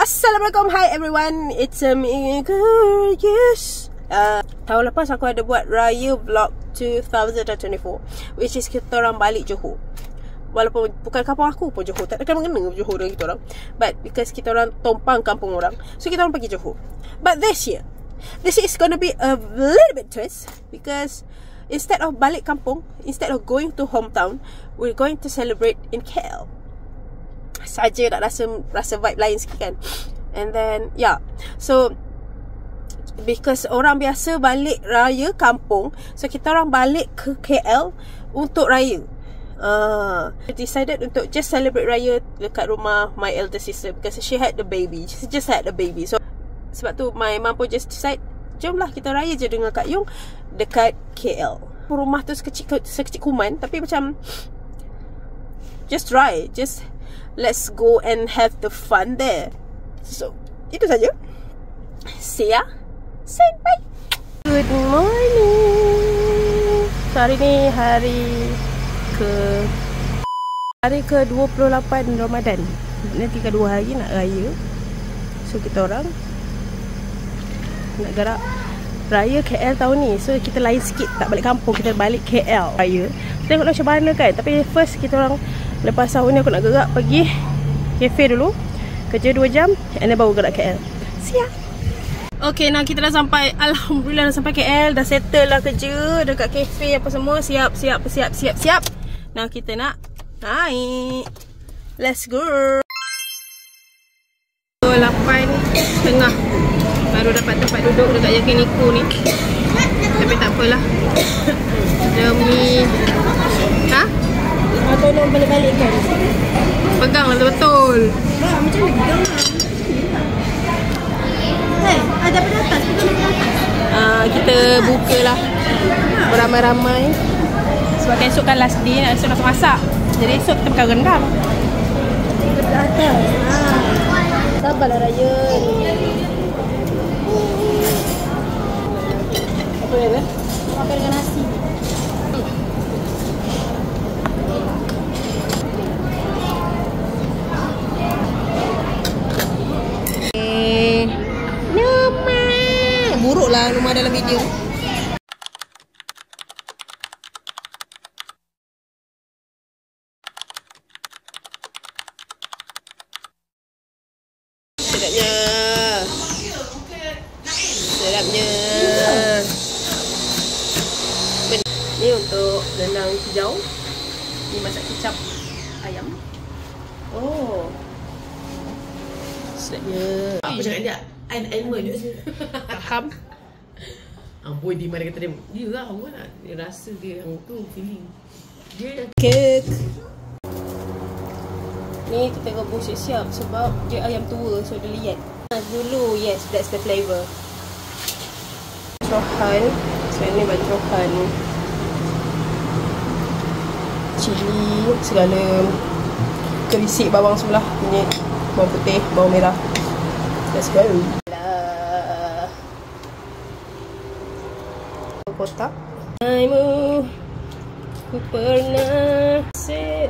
Assalamualaikum, hi everyone. It's me, Yes. Tahun lepas aku ada buat Raya Vlog 2024, which is kita orang balik Johor. Walaupun bukan kampung aku pun Johor, tak ada kena Johor dengan kita orang. But because kita orang tumpang kampung orang, so kita orang pergi Johor. But this year, this is gonna be a little bit twist, because instead of balik kampung, instead of going to hometown, we're going to celebrate in KL. Saja nak rasa vibe lain sikit kan. And then so because orang biasa balik raya kampung, so kita orang balik ke KL untuk raya. Decided untuk just celebrate raya dekat rumah my elder sister, because she had the baby. She just had the baby. So sebab tu my mum pun just decide, jomlah kita raya je dengan Kak Yung dekat KL. Rumah tu sekecil Kuman, tapi macam just try, just let's go and have the fun there. So itu saja. See ya. Say bye. Good morning. So hari ni hari ke-28 Ramadan. Nanti tinggal 2 hari nak raya. So kita orang nak gerak raya KL tahun ni. So kita lain sikit, tak balik kampung, kita balik KL raya. Tengoklah macam mana kan. Tapi first kita orang, lepas tahun ni aku nak gerak pergi kafe dulu, kerja 2 jam, and then baru gerak KL. See ya. Okay, nah kita dah sampai. Alhamdulillah dah sampai KL. Dah settle lah kerja dekat kafe apa semua. Siap. Nah kita nak naik. Let's go. 8:30 baru dapat tempat duduk dekat Yakiniku ni. Tapi tak apalah. Demi atau nak balik-balik kan? Pegang lah betul. Macam mana pegang lah? Ada pada atas, pegang pada atas. Kita buka lah beramai-ramai. Sebab esok kan last day, esok nak masak. Jadi esok kita makan rendang. Kita pada atas. Sabarlah raya. Apa dia? Makan dengan nasi. Buruk lah rumah dalam video. Sedapnya. Ni untuk rendang hijau. Ni masak kicap ayam. Oh, sedapnya. Apa cakap dia? Animal je. Faham. Boy di mana kata dia lah, awak nak dia rasa dia yang tu feeling. Dia Kek. Ni kita rebus siap sebab dia ayam tua, so dia liat. Dulu, yes, that's the flavor. Johan. So ni baju Johan. Cili, segala kerisik bawang sebelah, kunyit, bawang putih, bawang merah. Let's go. Kotak. Aimu, ku pernah mix it.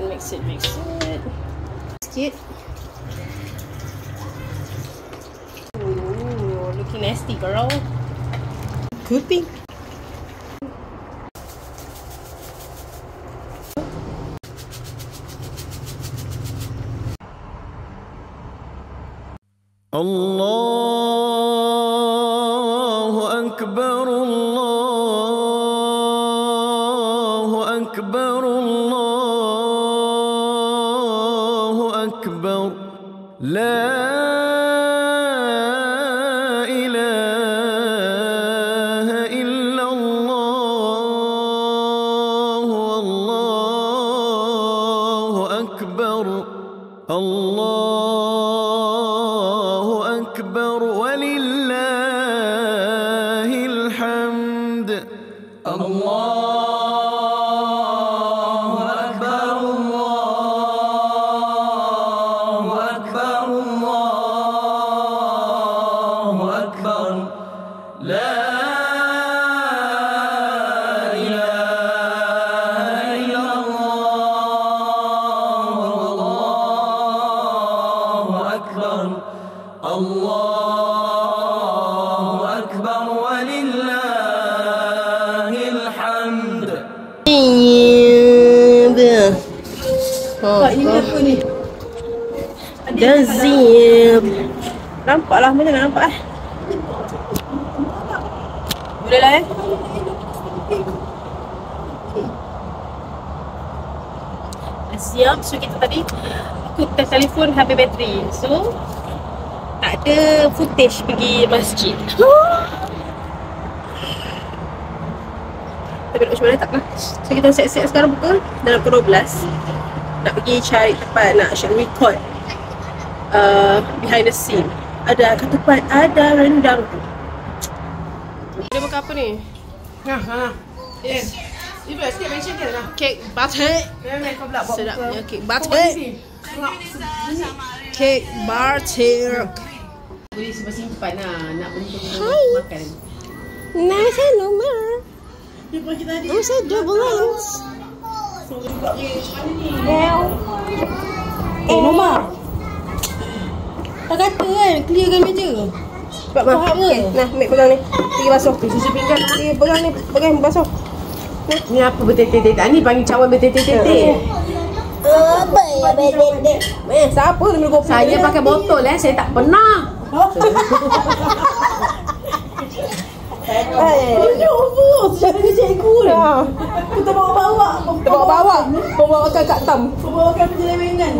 Sikit. Looking nasty, girl. Cooking. Allahu Akbar, Allahu Akbar, Allahu Akbar. La ilaha illallah, Allahu Akbar, Allahu Akbar. الله أكبر ولله الحمد. Ini apa ni? Dan zip. Nampaklah, macam mana nampak lah. Boleh lah siap. So kita tadi aku telefon habis bateri. So tak ada footage pergi masjid. Tapi nak macam mana tak lah. So kita siap-siap sekarang pukul dalam pukul 12. Nak pergi cari tempat nak record behind the scene. Ada kat tempat ada rendang. Dia makan apa ni? Yes. Ibu sikit mention dia lah. Cake butter. Kau pula buat Sedapnya cake butter. Cake butter. Boleh simpan lah. Nak beli makan. Nice hello saya double lens. Norma. Tak kata kan, clearkan meja. Cepat mah. Okay, nah, ambil pegang ni. Pergi basuh. Susu pinggan. Pergi pegang ni, pegang basuh. Ni apa bertetek-tetek? Ni panggil cawan bertetek-tetek. Apa ya bedek? Siapa tu minum kopi? Saya pakai botol saya tak pernah. Siapa cikgu ni? Kita bawa-bawa. Bawa makan kat tam. Bawa makan penyelewengan.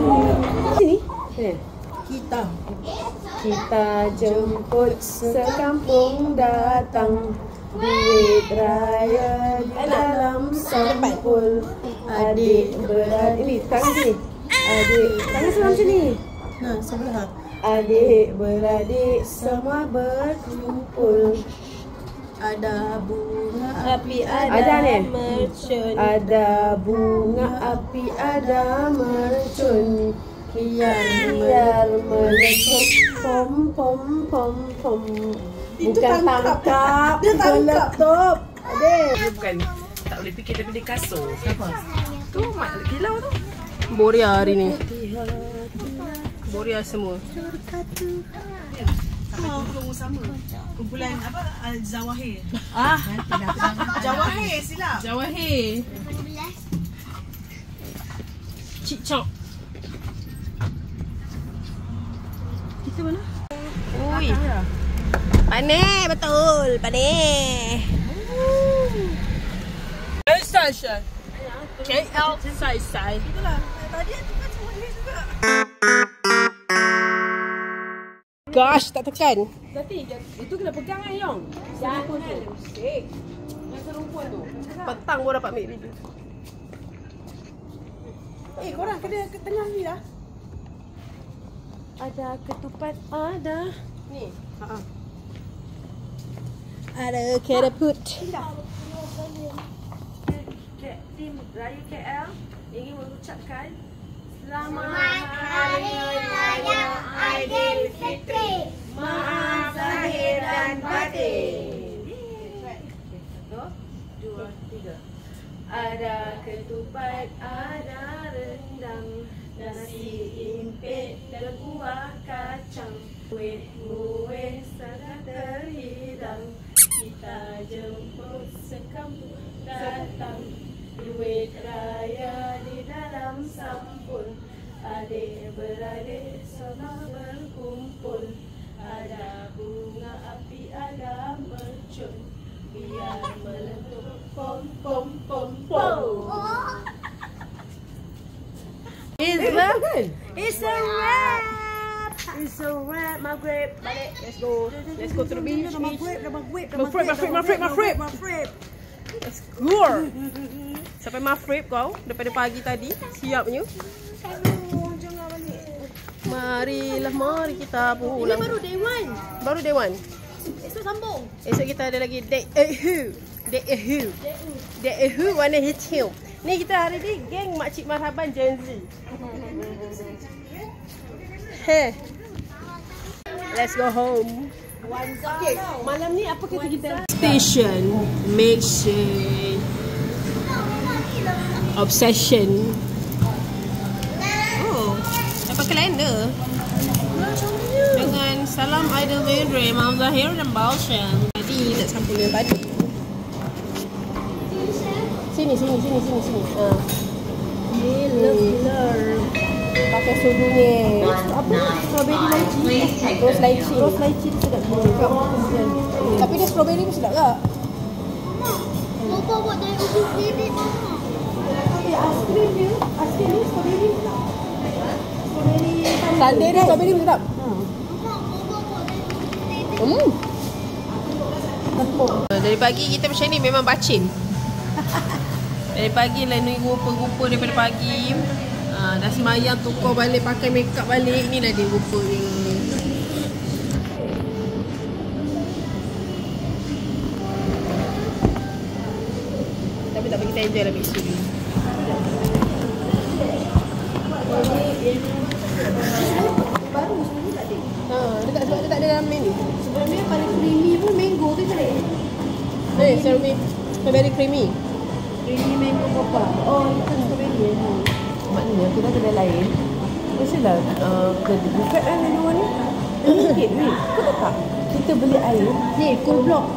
Sini. Kita jemput sekampung datang, duit raya di dalam sampul. Adik beradik ini tangan sini. Adik tangan sebelah macam ni. Nah, sebelah. Adik beradik semua berkumpul. Ada bunga Api Ada ni? mercun. Ada bunga api, ada mercun. Biar meletup pom pom pom pom. Bukan tangkap. Dia tangkap. Meletup. Adik. Dia bukan tak boleh fikir daripada kasur. Siapa? Tu mak kilau tu. Boria hari ni. Boria semua. sama. Kumpulan apa? Zawahir. Jawahir silap. Jawahir. Cik Chok. Kita mana? Ui. Panik betul. Panik. Station. KL Sai. Itulah. Tadi tu kan sama dia juga. Gosh, tak tekan. Zati, itu kena pegang kan Yong? Jangan tu. Yang serumpuan tu. Petang gua dapat ambil video. Korang kena ke tengah ni lah. Ada ketupat, ada. Ni. Ada kereput. Tim Raya KL ingin mengucapkan Selamat Hari Raya Aidilfitri. Maaf lahir dan batin. 1, 2, 3. Ada ketupat, ada rendang, nasi impit dan buah kacang. Kuih-kuih sangat terhidang. Kita jemput sekampung datang. Duit raya di dalam sampul. Adik-beradik semua berkumpul. Ada bunga api, ada mercun. Biar meletup pom pom pom pom. It's a wrap. It's a wrap. Maghrib. Balik. Let's go. Let's go to the beach. Maghrib. Let's go. Sampai maghrib kau daripada pagi tadi. Siapnya. Jangan balik. Mari kita pulang. Ini baru day 1. Esok sambung. Esok kita ada lagi day warna hitam. Ni kita hari ni geng Makcik Marhaban Gen Z. Hey. Let's go home. Okay, Malam ni apa kata kita? Station, mixing, obsession. Oh, dapat kalender dengan Salam Aidilfitri, Imam Zahir dan Balshan. Tadi tak campur dengan padi. Sini. Gila. Pakai sudunya. Apa? Strawberry lychee. Rose lychee. Rose lychee tu sedap. Tapi dia strawberry pun sedap tak? Bapak buat dari ujung bebek mama. Aiskrim dia strawberry sedap. Sundae dia strawberry pun sedap. Dari pagi kita macam ni memang bacin. Dari pagi lah ni rupa-rupa daripada pagi. Dah semayang tukar balik pakai makeup balik. Ni dah dia rupa dia. Tapi tak bagi kita enjoy lah mixu ni. Baru sebenarnya tak ada. Dia tak ada dalam menu. Sebenarnya paling creamy pun mango tu je. Strawberry creamy. Creamy mango apa? Oh, itu strawberry. Maknanya kita kedai lain mestilah buka kan menu ni sikit ni. Kau tahu tak? Kita beli air Ni, cool block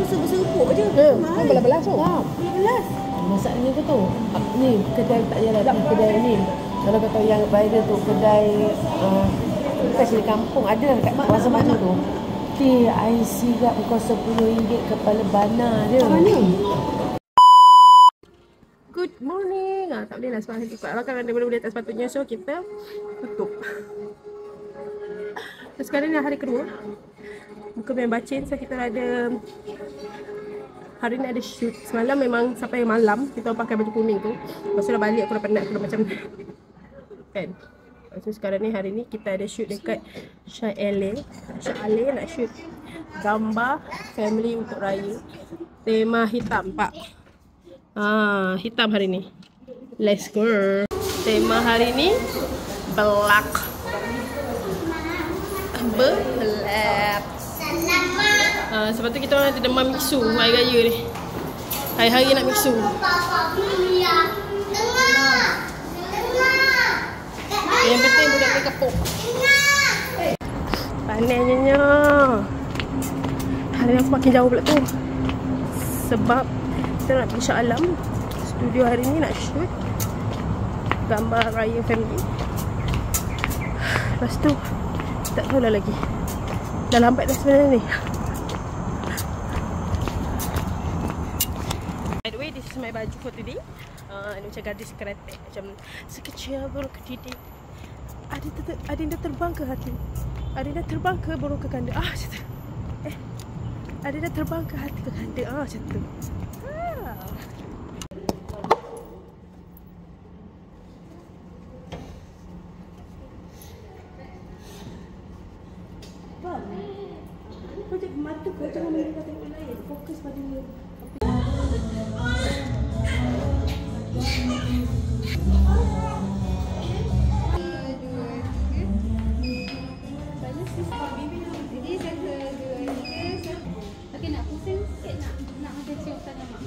tu seruput je. Mahal. Belas tu. Belas. masalahnya tu tahu. Ni kedai tak jalan tak kedai ni. Kalau kau tahu yang viral tu kedai bukan sini kampung ada kat kawasan mana tu. Air sirap kau RM10 kepala bana dia. Mana? Good morning. Tak boleh lah sebab hari buka. Kalau kan ada benda-benda tak sepatutnya, so kita tutup. So, sekarang ni hari kedua. Buka memang bacin. So kita ada hari ni ada shoot. Semalam memang sampai malam kita pakai baju kuning tu. Lepas tu dah balik aku dah penat. Aku dah macam kan. So sekarang ni hari ni kita ada shoot dekat Shah Ale nak shoot gambar family untuk raya. Tema hitam pak. Hitam hari ni. Let's go. Tema hari ni black. Black. Sebab tu kita orang ada demam mixu hari raya ni. Hari-hari nak mixu. Yang penting budak ni kepuk. Panasnya. Hari ni aku makin jauh pula tu. Sebab kita nak pergi Shah Alam. Studio hari ni nak shoot gambar raya family. Lepas tu tak tahulah lagi. Dah lambat dah sebenarnya ni. By the way, this is my baju for today. Ini macam gadis kreatif. Macam sekecil burung kedidik. Adinda terbang ke hati. Adinda terbang ke burung ke kanda. Macam tu. Adinda terbang ke hati ke kanda. Macam tu. Projek mata kau jangan main tengok lain. Fokus pada dia. Okey, nak pusing sikit nak macam cium tangan mak.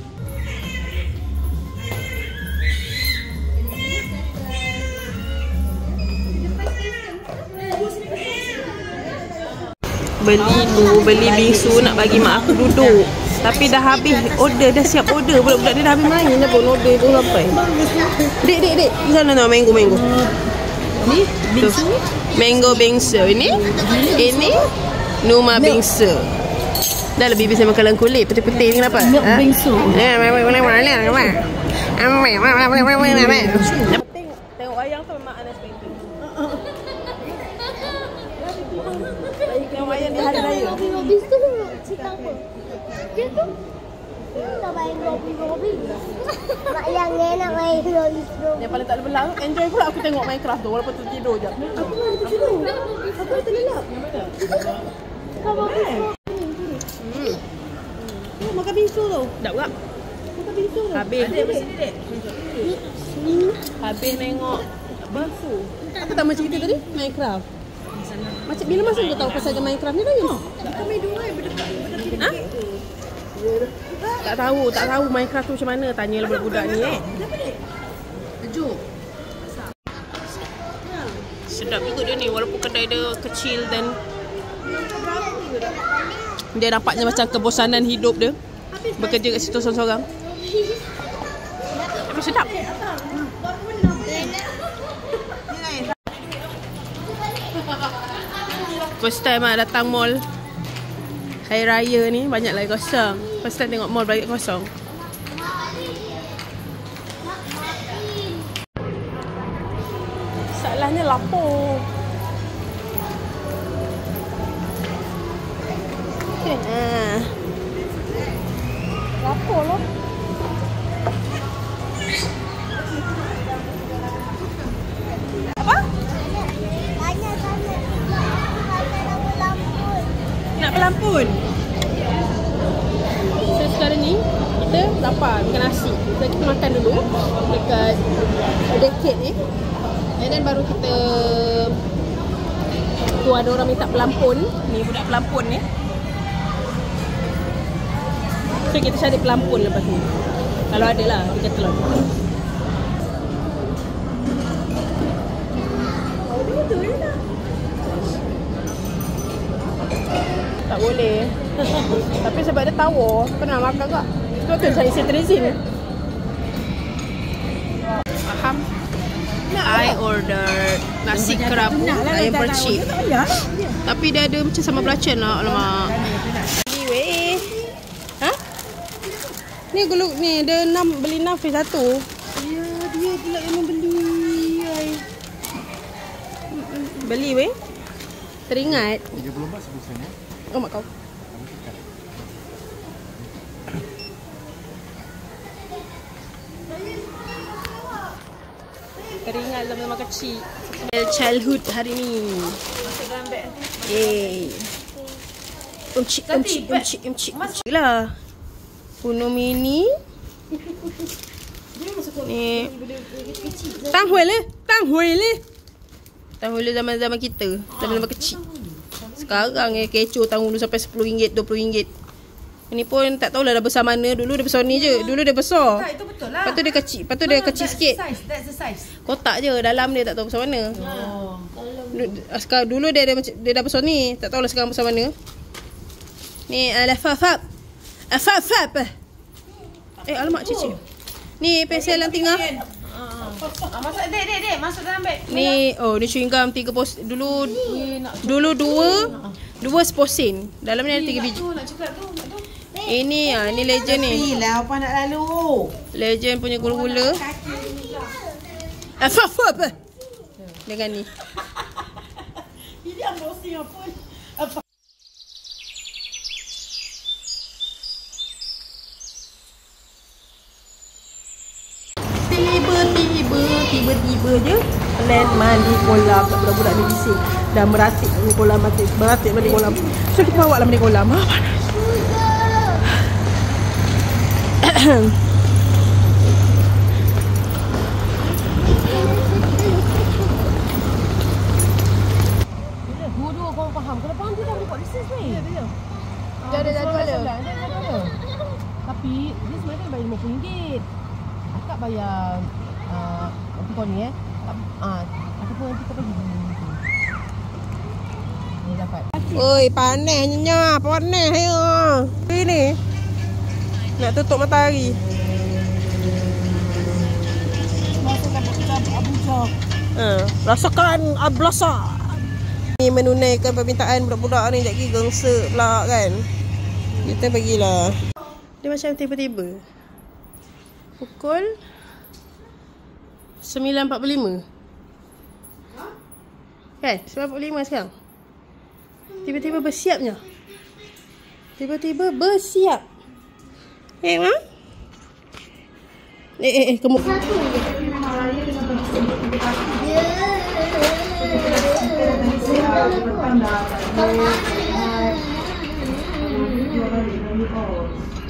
Beli bingsu nak bagi mak aku duduk. Tapi dah habis order, dah siap order. Budak-budak dia dah habis main dah pun order tu sampai. Dek. Di sana tengok mango. Ni bingsu. Mango bingsu. Ini Numa bingsu. Dah lebih bisa makan kulit putih-putih ni kenapa? Milk bingsu. Tengok wayang tu memang unexpected. Tengok wayang di hari raya. Bingsu cerita apa? Dia tu tak main Robby. Mak yang enak main Robby. Yang paling tak ada belang, enjoy pula aku tengok Minecraft tu walaupun tertidur je. Aku mana tertidur? Aku terlelap. Kau bagus. Makan bingsu tu. Tak pula. Makan bingsu tu. Habis dek. Habis tengok bingsu. Apa nama cerita tadi? Minecraft. Macam bila masa kau tahu pasal Minecraft ni dah? Kami dua berdekatan. Tak tahu Minecraft tu macam mana. Tanyalah budak-budak ni Sejuk. Sedap juga dia ni walaupun kedai dia kecil dan Dia nampaknya macam kebosanan hidup dia bekerja kat situ seorang-seorang. Tapi sedap. First time datang mall Hari Raya ni banyak lagi kosong. First time tengok mall banyak kosong. Salahnya lapar. Lapar lah. Apa? Nak pelampun. So sekarang ni kita lapar makan nasi. So kita makan dulu dekat decade ni. And then baru kita tu ada orang minta pelampun. Ni budak pelampun ni. So kita cari pelampun lepas ni. Kalau ada lah dia kata lah. Tak boleh. Tapi sebab dia tawar, pernah makan tak? Sebab tu saya cetirizine. Faham? I order nasi kerabu ayam percik. Tapi dia ada macam sambal belacan lah. Alamak. Ni weh. Ha? Ni gulung ni dia 6 beli 6 free 1. Ya, dia pula yang membeli. Beli weh. Teringat 30 baht sebulan ya. Oh mak kau. Teringat zaman kecil. Childhood hari ni. Yeay. Umcik lah. Uno mini. Ni. Tang hui le. Tahun dulu zaman-zaman kita. Zaman-zaman kecil. Sekarang kecoh tahun dulu sampai RM10, RM20. Ini pun tak tahulah dah besar mana. Dulu dia besar ni je. Dulu dia besar. Tak, itu betul lah. Lepas tu dia kecil. Lepas tu dia kecil sikit. That's the size. Kotak je. Dalam dia tak tahu besar mana. Sekarang dulu dia dah besar ni. Tak tahulah sekarang besar mana. Ni Fab. Alamak cici. Ni pensel yang tengah. Masuk dek masuk dalam beg. Ni ni chewing gum 3 pos. Dulu 2 seposen. Dalam ni ada 3 biji. Nak cakap tu. Ini ni legend ni. Lah apa nak lalu. Legend punya gula-gula. Fab. Dengan ni. Ini yang bosi apa? Tiba-tiba je plan mandi kolam. Tak budak-budak ni bising. Dah meratik mandi kolam. Meratik mandi kolam. So kita bawa lah mandi kolam. Dua-dua korang faham. Kalau faham dia dah buat research ni. Dia ada jadual. Tapi dia sebenarnya bayar RM50. Akak bayar kau ni ataupun nanti kau pergi ni dapat. Oi, panasnya. Panas ya. Ini nak tutup matahari. Rasakan ablasa. Ni menunaikan permintaan budak-budak ni jadi gengsa pula kan. Kita pergilah. Dia macam tiba-tiba. Pukul 9.45. Kan? 9.45 sekarang. Tiba-tiba bersiapnya. Bersiap. Ma? Kamu.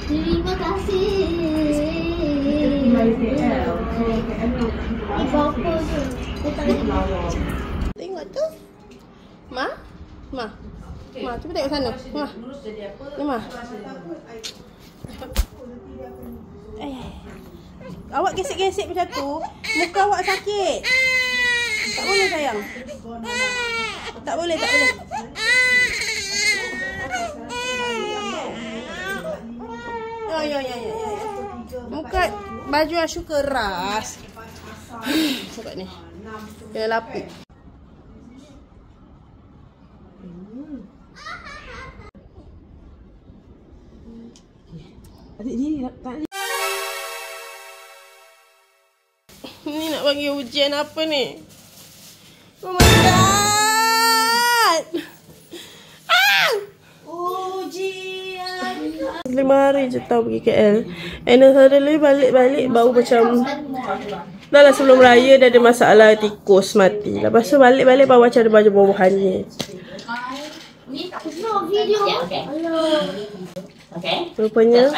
Terima kasih. Tengok tu. Ma, cuba tengok sana. Ma. Awak gesek-gesek macam tu, muka awak sakit. Tak boleh sayang. Tak boleh. ya. Muka baju Ashu keras. Sebab ni. Dia lapik. Adik ni tak Ni nak bagi ujian apa ni? Oh my god! Ujian. 5 hari je tau pergi KL. And then suddenly balik-balik bau macam dah lah sebelum raya dah ada masalah tikus mati. Lepas tu balik-balik bau macam ada baju-bauan ni. No video. Okay. Rupanya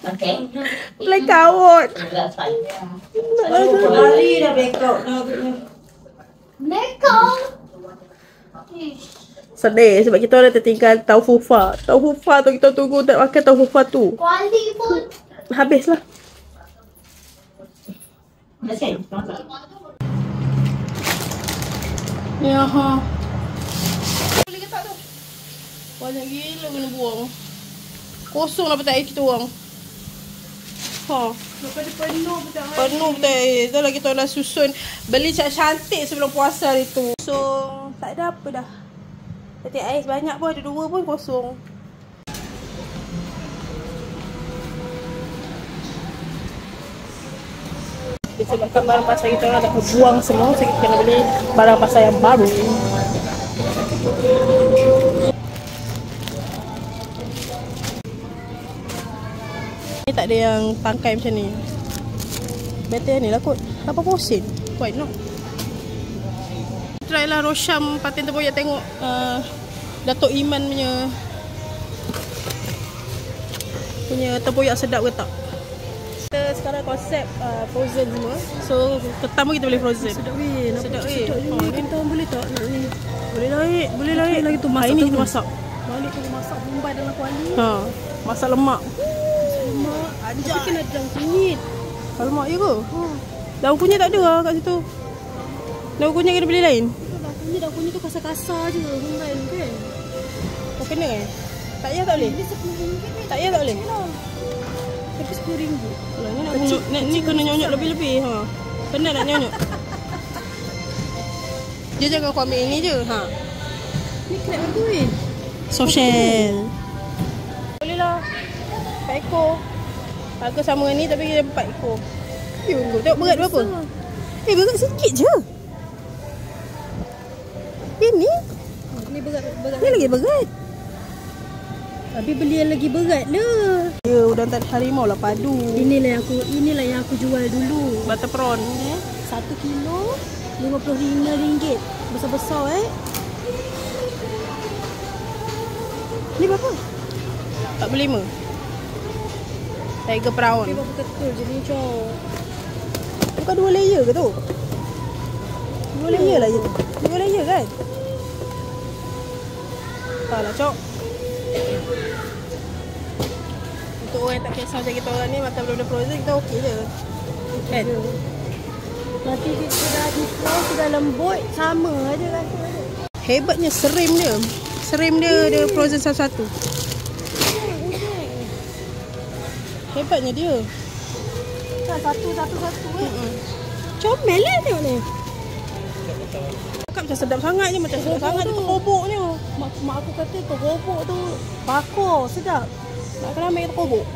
Okay. blackout. That's fine. Hari dah blackout. Makeup. Sedih sebab kita orang tertinggal tahu fufa. Tahu fufa tu kita tunggu tak makan tahu fufa tu. Kuali pun. Habislah. That's it. Ya ha. Boleh ke tak tu? Banyak gila kena buang. Kosong lah petak air kita orang. Ha. Lepas dia penuh betul. Penuh petak air. Dah lah kita orang dah susun. Beli cantik sebelum puasa hari tu. So tak ada apa dah. Petak air banyak pun ada 2 pun kosong. Disebabkan barang pasar kita orang dah buang semua. So kita kena beli barang pasar yang baru. Ni tak ada yang tangkai macam ni. Better ni lah kot. 80 sen. Why not? Try lah Rosham paten terboyak tengok Datuk Iman punya terboyak sedap ke tak. Kita sekarang konsep frozen semua. So pertama kita beli frozen. Sedap weh. Sedap weh. Kita orang boleh tak nak ni? Boleh naik lagi tu masak. Ini kita masak. Balik kita masak Bombay dalam kuali. Ha, masak lemak. Lemak. Tapi kena ada daun kunyit. Lemak je ke? Daun kunyit tak ada lah kat situ. Daun kunyit kena beli lain. Daun kunyit tu kasar-kasar je. Bombay kan. Oh kena eh? Tak payah tak boleh? Ni RM10. Tak payah tak boleh? Tapi RM10. Alah, ni nak nyonyok, ni kena nyonyok lebih-lebih ha. Penat nak nyonyok. Dia jangan kau ambil ini je ha. Ni crab apa weh? Social. Boleh lah. 4 ekor. Harga sama dengan ni tapi dia 4 ekor. Tengok berat berapa? Berat sikit je. Ini? Ni berat. Ni lagi berat. Tapi beli yang lagi berat lah. Ya, udang tak harimau lah padu. Inilah yang aku jual dulu. Butter prawn. 1 kilo RM55. Besar-besar Ni berapa? 45. Tiger prawn. Dia berapa ketul je ni cok. Bukan 2 layer ke tu? 2 layer lah je tu. 2 layer kan? Tak lah cok. Untuk orang yang tak kisah macam kita orang ni makan benda frozen kita okey je. Kan? Nanti kita dah di-frost, sudah lembut, sama aja rasa dia. Hebatnya serim dia. Serim dia frozen satu-satu. Hebatnya dia. Satu-satu comel lah tengok ni. Bukan macam sedap sangat je. Macam sedap sangat je terkoboknya. Mak aku kata terkobok tu bakar, sedap. Nak kena ambil terkobok.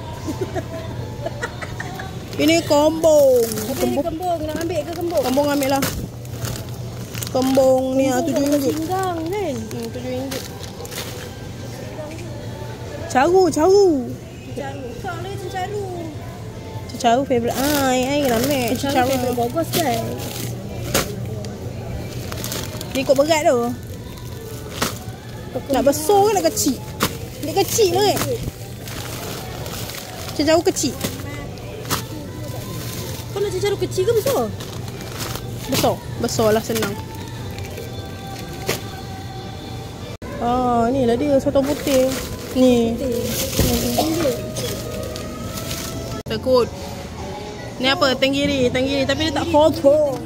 Ini kembung. Tapi ni kembung, nak ambil ke kembung? Kembung ambil lah. Kembung ni RM7. Singgang kan? RM7. Caru. Cecaru. Kau lagi cecaru. Cecaru favourite I kena ambil. Cecaru favourite bagus kan? Dia ikut berat tu. Nak besar ke nak kecil? Dia kecil lah kan? Cecaru kecil. Kau nak cecaru kecil ke besar? Besar lah senang. Ni lah dia sotong putih. Ni. Takut. Ni apa? Tenggiri tapi dia tak potong.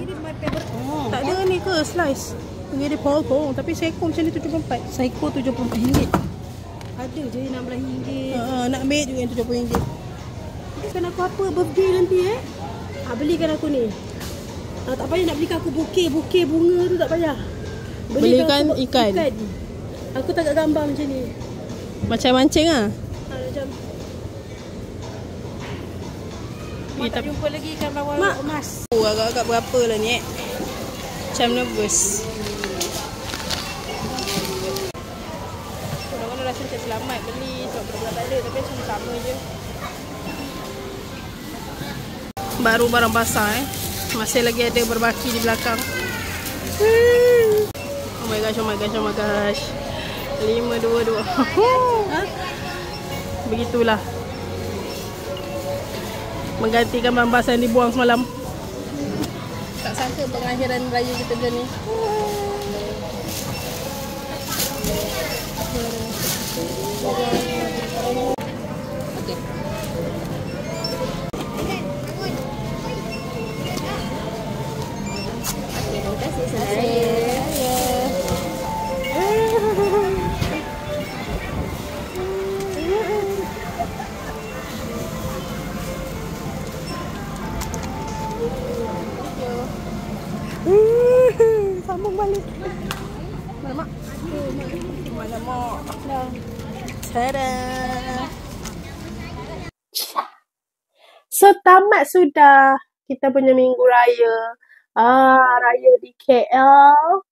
Tak ada ni ke slice. Tenggiri potong tapi seekor macam ni RM74. Seekor RM74. Ada je RM16. Nak ambil juga yang RM70. Belikan aku apa birthday nanti belikan aku ni. Tak payah nak belikan aku bukit bunga tu, tak payah. Belikan ikan. Aku tak gambar macam ni. Macam mancing macam Mak tak jumpa lagi ikan bawal emas. Agak-agak berapa lah ni Macam nervous. Orang-orang rasa macam selamat beli sebab berat-berat tak ada. Tapi macam sama je. Baru barang basah masih lagi ada berbaki di belakang. Oh my gosh. 522. Begitulah. Menggantikan barang basah yang dibuang semalam. Tak sangka pengakhiran raya kita macam ni. Okey. Terima kasih saya. Sambung balik. Mana mak? Mana mak? Tada. So tamat sudah kita punya minggu raya. Raya di KL.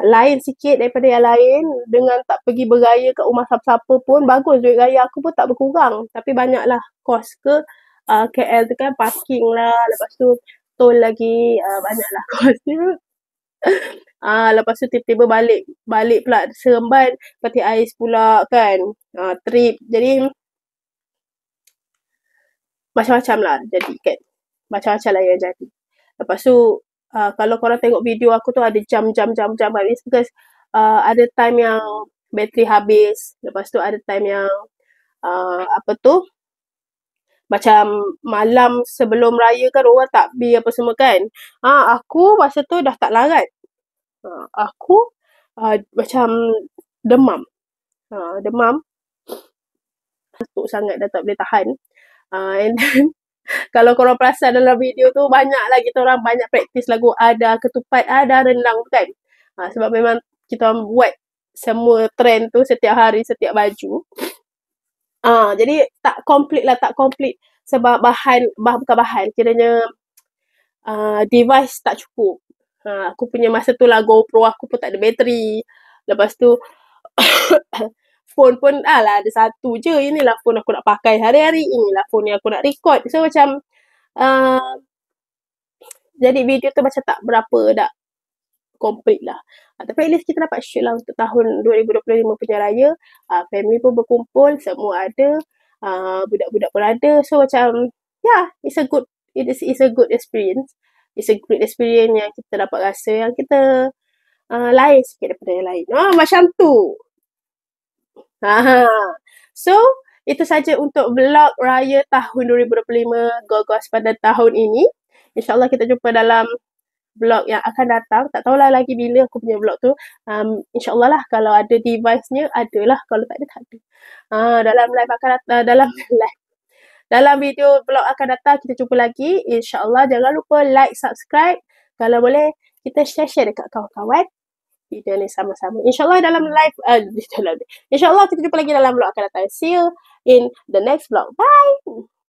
Lain sikit daripada yang lain. Dengan tak pergi beraya kat rumah siapa-siapa pun. Bagus duit raya aku pun tak berkurang. Tapi banyaklah kos ke KL tu kan. Parking lah. Lepas tu tol lagi. Banyaklah kos dia. Lepas tu tiba-tiba balik pula Seremban. Peti ais pula kan. Trip. Jadi macam-macam lah jadi kan. Macam-macam lah yang jadi. Lepas tu kalau korang tengok video aku tu ada jam-jam habis. Because ada time yang bateri habis. Lepas tu ada time yang macam malam sebelum raya kan orang takbir apa semua kan. Aku masa tu dah tak larat. Aku macam demam. Demam. Masuk sangat dah tak boleh tahan. And then kalau korang perasan dalam video tu banyaklah kita orang banyak praktis lagu ada ketupat, ada rendang kan. Sebab memang kita orang buat semua trend tu setiap hari, setiap baju. Jadi tak complete sebab bukan bahan, kiranya device tak cukup. Aku punya masa tu lah GoPro aku pun tak ada bateri. Lepas tu phone pun ada satu je. Inilah phone aku nak pakai hari-hari. Inilah phone yang aku nak record. So macam jadi video tu macam tak berapa dah complete lah. Tapi at least kita dapat shoot lah untuk tahun 2025 punya raya. Family pun berkumpul, semua ada. Budak-budak pun ada. So macam it's a good experience. It's a great experience yang kita dapat rasa yang kita lain sikit daripada yang lain. Macam tu. So, itu saja untuk vlog raya tahun 2025 Gogos pada tahun ini. InsyaAllah kita jumpa dalam vlog yang akan datang. Tak tahulah lagi bila aku punya vlog tu. InsyaAllah lah kalau ada device-nya, adalah. Kalau tak ada, tak ada. Dalam live akan datang, dalam video vlog akan datang, kita jumpa lagi. InsyaAllah jangan lupa like, subscribe. Kalau boleh, kita share dekat kawan-kawan. Video ni sama-sama. InsyaAllah dalam live, InsyaAllah kita jumpa lagi dalam vlog akan datang. See you in the next vlog. Bye!